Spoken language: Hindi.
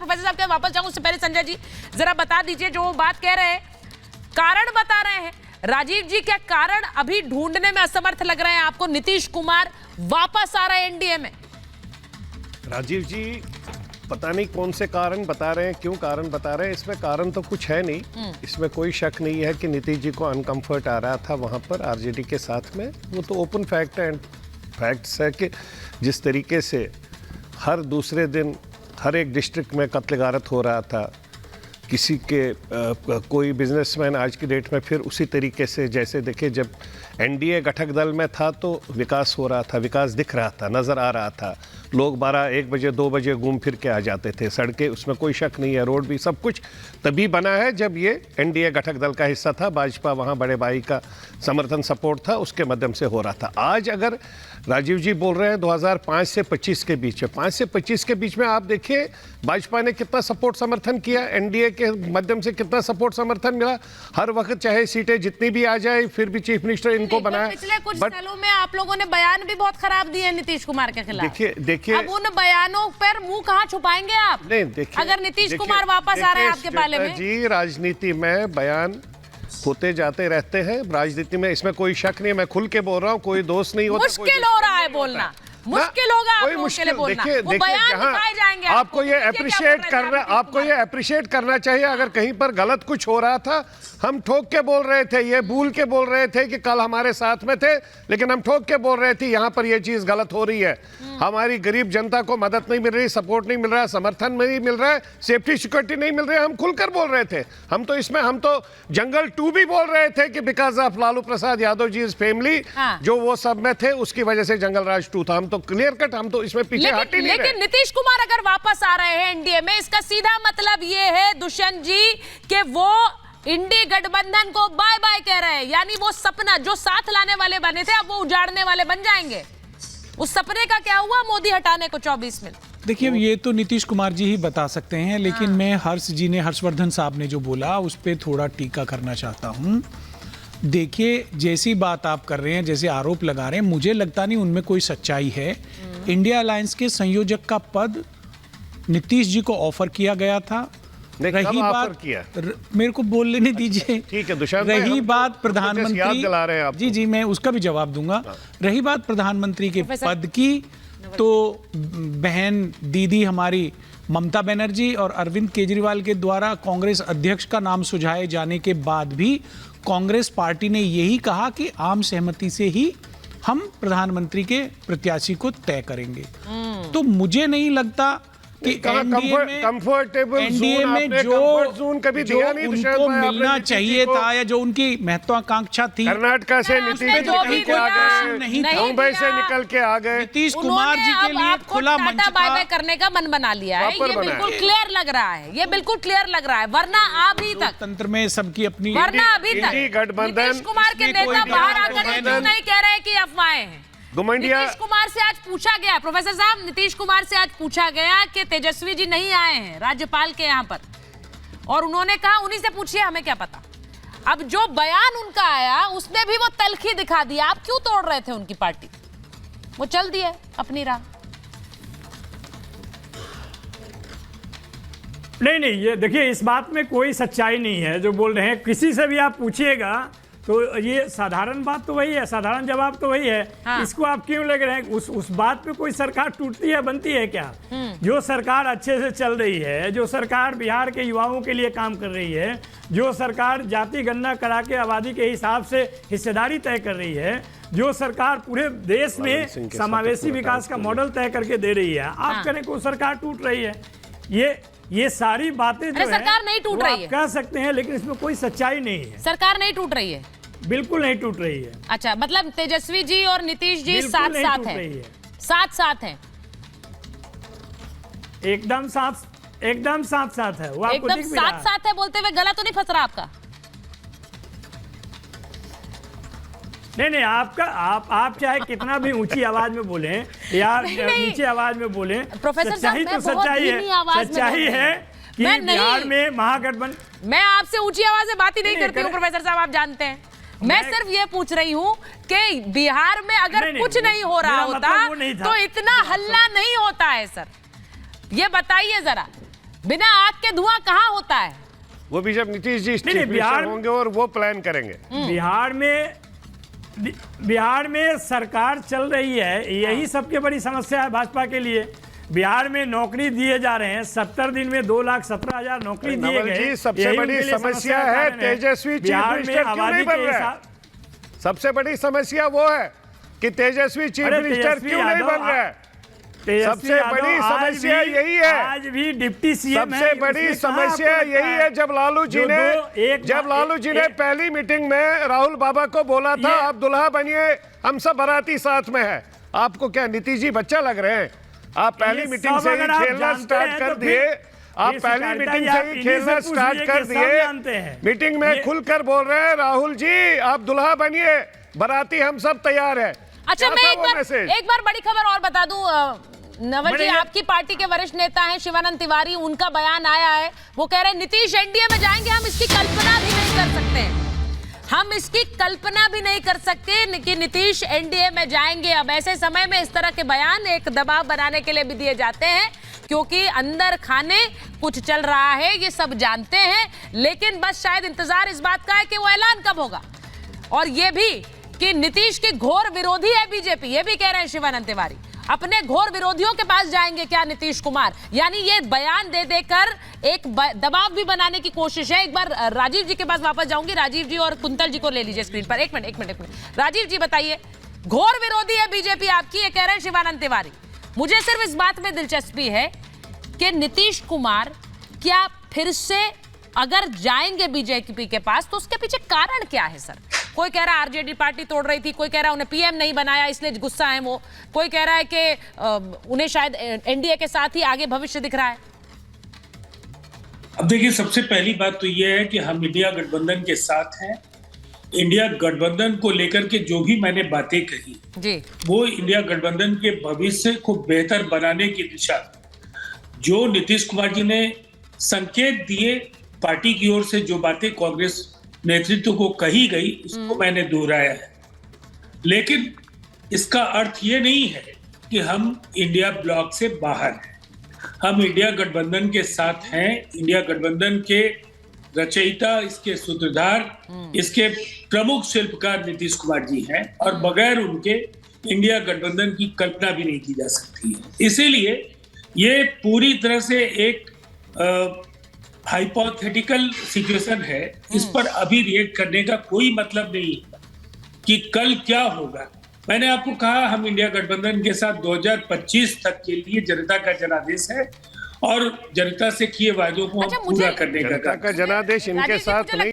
प्रोफेसर साहब के वापस जाऊं उससे पहले संजय जी जरा बता दीजिए, जो बात कह रहे हैं, कारण बता रहे हैं राजीव जी, क्या कारण अभी ढूंढने में असमर्थ लग रहे हैं आपको? नीतीश कुमार वापस आ रहे हैं एनडीए में। राजीव जी पता नहीं कौन से कारण बता रहे हैं, क्यों कारण बता रहे हैं, इसमें कारण तो कुछ है नहीं। इसमें कोई शक नहीं है कि नीतीश जी को अनकंफर्ट आ रहा था वहां पर आरजेडी के साथ में। वो तो ओपन फैक्ट है, फैक्ट्स है कि जिस तरीके से हर दूसरे दिन हर एक डिस्ट्रिक्ट में कत्ल गारत हो रहा था, किसी के कोई बिजनेसमैन आज की डेट में फिर उसी तरीके से, जैसे देखिए जब एनडीए घटक दल में था तो विकास हो रहा था, विकास दिख रहा था, नज़र आ रहा था, लोग 12-1 बजे 2 बजे घूम फिर के आ जाते थे, सड़कें, उसमें कोई शक नहीं है, रोड भी, सब कुछ तभी बना है जब ये एनडीए घटक दल का हिस्सा था, भाजपा वहाँ बड़े भाई का समर्थन सपोर्ट था, उसके माध्यम से हो रहा था। आज अगर राजीव जी बोल रहे हैं 2005 से 25 के बीच में, 5 से 25 के बीच में आप देखिए भाजपा ने कितना सपोर्ट समर्थन किया, एनडीए के माध्यम से कितना सपोर्ट समर्थन मिला, हर वक्त चाहे सीटें जितनी भी आ जाए फिर भी चीफ मिनिस्टर इनको बनाया। पिछले कुछ सालों में आप लोगों ने बयान भी बहुत खराब दिए नीतीश कुमार के खिलाफ। देखिए अब उन बयानों पर मुंह कहाँ छुपाएंगे आप? नहीं, देखिए अगर नीतीश कुमार वापस आ रहे हैं आपके पाले में जी, राजनीति में बयान होते जाते रहते हैं, राजनीति में इसमें कोई शक नहीं, मैं खुल के बोल रहा हूँ, कोई दोस्त नहीं होता। मुश्किल हो रहा है बोलना, मुश्किल होगा आप लोगों के लिए बोलना। वो बयान दिखाए जाएंगे आपको ये अप्रिशिएट करना, आपको ये अप्रिशिएट करना चाहिए। अगर कहीं पर गलत कुछ हो रहा था, हम ठोक के बोल रहे थे, ये भूल के बोल रहे थे कि कल हमारे साथ में थे, लेकिन हम ठोक के बोल रहे थे यहाँ पर ये चीज गलत हो रही है, हमारी गरीब जनता को मदद नहीं मिल रही, सपोर्ट नहीं मिल रहा, समर्थन नहीं मिल रहा है, सेफ्टी सिक्योरिटी नहीं मिल रही, हम खुलकर बोल रहे थे। हम तो इसमें हम तो जंगल 2 भी बोल रहे थे कि because of Lalu Prasad Yadav ji family, जो वो सब में थे, उसकी वजह से जंगल राज 2 था। हम तो क्लियर कट, हम तो इसमें पीछे हट ही नहीं रहे। लेकिन नीतीश कुमार अगर वापस आ रहे हैं एनडीए में, इसका सीधा मतलब ये है दुष्यंत जी कि वो इंडी गठबंधन को बाय बाय कह रहे हैं, यानी वो सपना जो साथ लाने वाले बने थे अब वो उजाड़ने वाले बन जाएंगे। उस सपने का क्या हुआ मोदी हटाने को 24 में? देखिए ये तो नीतीश कुमार जी ही बता सकते हैं, लेकिन मैं हर्ष जी ने, हर्षवर्धन साहब ने जो बोला उस पर थोड़ा टीका करना चाहता हूँ। देखिए जैसी बात आप कर रहे हैं, जैसे आरोप लगा रहे हैं, मुझे लगता नहीं उनमें कोई सच्चाई है। इंडिया अलायंस के संयोजक का पद नीतीश जी को ऑफर किया गया था। रही बात मेरे को बोल लेने दीजिए, ठीक है दुष्यंत, रही बात प्रधानमंत्री, जी जी मैं उसका भी जवाब दूंगा। रही बात प्रधानमंत्री के पद की, तो बहन दीदी हमारी ममता बनर्जी और अरविंद केजरीवाल के द्वारा कांग्रेस अध्यक्ष का नाम सुझाए जाने के बाद भी कांग्रेस पार्टी ने यही कहा कि आम सहमति से ही हम प्रधानमंत्री के प्रत्याशी को तय करेंगे। तो मुझे नहीं लगता कि एनडीए में जो उनको मिलना चाहिए था या जो उनकी महत्वाकांक्षा थी, कर्नाटक से नीतीश मुंबई से निकल के आ गए, नीतीश कुमार जी के लिए खुला मंच था। बाय बाय करने का मन बना लिया है, ये बिल्कुल क्लियर लग रहा है, ये बिल्कुल क्लियर लग रहा है। वरना अभी तक तंत्र में सबकी अपनी, वरना अभी तक गठबंधन, नीतीश कुमार के नेता बाहर आकर क्यों नहीं कह रहे कि अफवाहें हैं? नीतीश कुमार से आज पूछा गया, प्रोफेसर साहब नीतीश कुमार से आज पूछा गया कि तेजस्वी जी नहीं आए हैं राज्यपाल के यहाँ पर, और उन्होंने कहा उन्हीं से पूछिए, हमें क्या पता। अब जो बयान उनका आया उसमें भी वो तलखी दिखा दिया। आप क्यों तोड़ रहे थे उनकी पार्टी? वो चल दिए अपनी राह। नहीं, ये देखिए इस बात में कोई सच्चाई नहीं है जो बोल रहे हैं। किसी से भी आप पूछिएगा तो ये साधारण बात तो वही है, साधारण जवाब तो वही है। हाँ। इसको आप क्यों लग रहे हैं? उस बात पे कोई सरकार टूटती है, बनती है क्या? जो सरकार अच्छे से चल रही है, जो सरकार बिहार के युवाओं के लिए काम कर रही है, जो सरकार जाति गणना करा के आबादी के हिसाब से हिस्सेदारी तय कर रही है, जो सरकार पूरे देश में समावेशी विकास का मॉडल तय करके दे रही है, आप करें को सरकार टूट रही है। ये सारी बातें जो है सरकार नहीं टूट रही है, कह सकते हैं, लेकिन इसमें कोई सच्चाई नहीं है। सरकार नहीं टूट रही है, बिल्कुल नहीं टूट रही है। अच्छा, मतलब तेजस्वी जी और नीतीश जी साथ साथ हैं, साथ साथ हैं, एकदम साथ साथ है। वो एकदम साथ साथ है बोलते हुए गला तो नहीं फंस रहा आपका? नहीं, आपका आप चाहे कितना भी ऊंची आवाज में बोले या नीचे आवाज में बोले, प्रोफेसर सच्चाई तो सच्चाई है कि बिहार में महागठबंधन। मैं आपसे ऊंची आवाज में बात ही नहीं करती हूँ प्रोफेसर साहब, आप जानते हैं। मैं सिर्फ ये पूछ रही हूँ कि बिहार में अगर कुछ नहीं हो रहा होता तो इतना हल्ला नहीं होता है सर। ये बताइए जरा, बिना आग के धुआं कहाँ होता है? वो भी जब नीतीश जी नहीं, चीफ बिहार मिनिस्टर होंगे और वो प्लान करेंगे। बिहार में सरकार चल रही है, यही सबके बड़ी समस्या है भाजपा के लिए। बिहार में नौकरी दिए जा रहे हैं, 70 दिन में 2,17,000 नौकरी दिए गए। सबसे बड़ी समस्या है तेजस्वी चीफ मिनिस्टर क्यों नहीं बन रहा है? सबसे बड़ी समस्या वो है कि तेजस्वी चीफ मिनिस्टर क्यों नहीं बन रहा है? सबसे बड़ी समस्या यही है। आज भी डिप्टी सीएम सबसे बड़ी समस्या यही है। जब लालू जी ने पहली मीटिंग में राहुल बाबा को बोला था आप दुल्हा बनिए, हम सब बाराती साथ में है। आपको क्या नीतीश जी बच्चा लग रहे हैं? आप पहली मीटिंग से ही खेलना स्टार्ट कर दिए। आप पहली मीटिंग से ही खेलना स्टार्ट कर दिए। मीटिंग में खुलकर बोल रहे हैं राहुल जी आप दुल्हा बनिए, बाराती हम सब तैयार है। अच्छा, मैं एक बार बड़ी खबर और बता दूं नवल जी, आपकी पार्टी के वरिष्ठ नेता हैं शिवानंद तिवारी, उनका बयान आया है। वो कह रहे हैं नीतीश एनडीए में जाएंगे, हम इसकी कल्पना भी नहीं कर सकते। हम इसकी कल्पना भी नहीं कर सकते कि नीतीश एनडीए में जाएंगे। अब ऐसे समय में इस तरह के बयान एक दबाव बनाने के लिए भी दिए जाते हैं, क्योंकि अंदर खाने कुछ चल रहा है, ये सब जानते हैं। लेकिन बस शायद इंतजार इस बात का है कि वो ऐलान कब होगा, और ये भी कि नीतीश की घोर विरोधी है बीजेपी, ये भी कह रहे हैं शिवानंद तिवारी। अपने घोर विरोधियों के पास जाएंगे क्या नीतीश कुमार? यानी ये बयान दे देकर एक दबाव भी बनाने की कोशिश है। एक बार राजीव जी के पास वापस जाऊंगी। राजीव जी और कुंतल जी को ले लीजिए स्क्रीन पर। एक मिनट। राजीव जी बताइए, घोर विरोधी है बीजेपी आपकी, ये कह रहे हैं शिवानंद तिवारी। मुझे सिर्फ इस बात में दिलचस्पी है कि नीतीश कुमार क्या फिर से अगर जाएंगे बीजेपी के पास तो उसके पीछे कारण क्या है सर? कोई कह रहा है आरजेडी पार्टी तोड़ रही थी, कोई कह रहा है उन्हें पीएम नहीं बनाया इसलिए गुस्सा है वो, कोई कह रहा है कि उन्हें शायद एनडीए के साथ ही आगे भविष्य दिख रहा है। अब देखिए, सबसे पहली बात तो यह है कि हम इंडिया गठबंधन के साथ हैं। इंडिया गठबंधन को लेकर के जो भी मैंने बातें कही जी, वो इंडिया गठबंधन के भविष्य को बेहतर बनाने की दिशा, जो नीतीश कुमार जी ने संकेत दिए पार्टी की ओर से, जो बातें कांग्रेस नेतृत्व को कही गई, उसको मैंने दोहराया है। लेकिन इसका अर्थ ये नहीं है कि हम इंडिया ब्लॉक से बाहर हैं। हम इंडिया गठबंधन के साथ हैं। इंडिया गठबंधन के रचयिता, इसके सूत्रधार, इसके प्रमुख शिल्पकार नीतीश कुमार जी हैं, और बगैर उनके इंडिया गठबंधन की कल्पना भी नहीं की जा सकती है। इसीलिए ये पूरी तरह से एक हाइपोथेटिकल सिचुएशन है। इस पर अभी रिएक्ट करने का कोई मतलब नहीं कि कल क्या होगा। मैंने आपको कहा हम इंडिया गठबंधन के साथ 2025 तक के लिए जनता का जनादेश है, और जनता से किए वादों को हम पूरा करने का जनादेश इनके साथ नहीं।